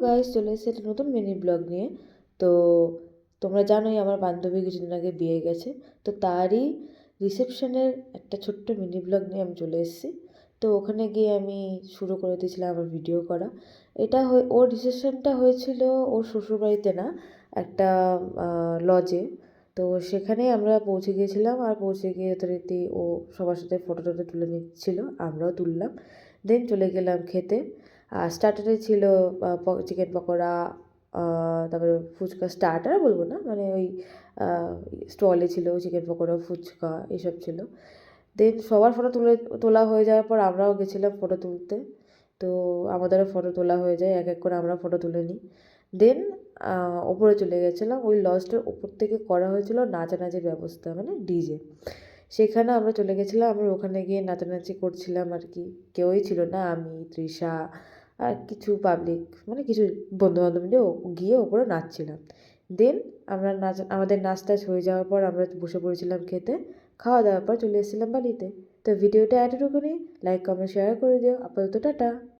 Guys, চলে এসেছে একটা নতুন মিনি ব্লগ নিয়ে। তো তোমরা জানোই আমার বান্ধবী কিছুদিন আগে বিয়ে গেছে। তো তারই রিসেপশনের একটা ছোট্ট মিনি ব্লগ নিয়ে আমি চলে এসেছি। তো ওখানে গিয়ে আমি শুরু করে দিয়েছিলাম আমার ভিডিও করা। ওর রিসেপশনটা হয়েছিল ওর শ্বশুরবাড়িতে না, একটা লজে। তো সেখানেই আমরা পৌঁছে গিয়েছিলাম, আর পৌঁছে গিয়ে যথারীতি ও সবার সাথে ফটো টটো তুলে নিচ্ছিল, আমরাও তুললাম। দেন চলে গেলাম খেতে। আর স্টার্টারে ছিল চিকেন পকোড়া, তারপরে ফুচকা। স্টার্টার বলবো না, মানে ওই স্টলে ছিল চিকেন পকোড়া, ফুচকা এসব ছিল। দেন সবার ফটো তোলা হয়ে যাওয়ার পর আমরাও গেছিলাম ফটো তুলতে। তো আমাদেরও ফটো তোলা হয়ে যায়, এক এক করে আমরা ফটো তুলে নিই। দেন ওপরে চলে গেছিলাম। ওই লজটার ওপর থেকে করা হয়েছিল নাচানাচির ব্যবস্থা, মানে ডিজে। সেখানে আমরা চলে গেছিলাম, আমরা ওখানে গিয়ে নাচানাচি করছিলাম আর কি। কেউই ছিল না, আমি, তৃষা আর কিছু পাবলিক, মানে কিছু বন্ধুবান্ধব মিলে গিয়ে ওপরে নাচছিলাম। দেন আমাদের নাচ টাচ হয়ে যাওয়ার পর আমরা বসে পড়েছিলাম খেতে। খাওয়া দাওয়ার পর চলে এসেছিলাম বাড়িতে। তো ভিডিওটা এতটুকুনি। লাইক কমেন্ট শেয়ার করে দিও। আপাতত টাটা।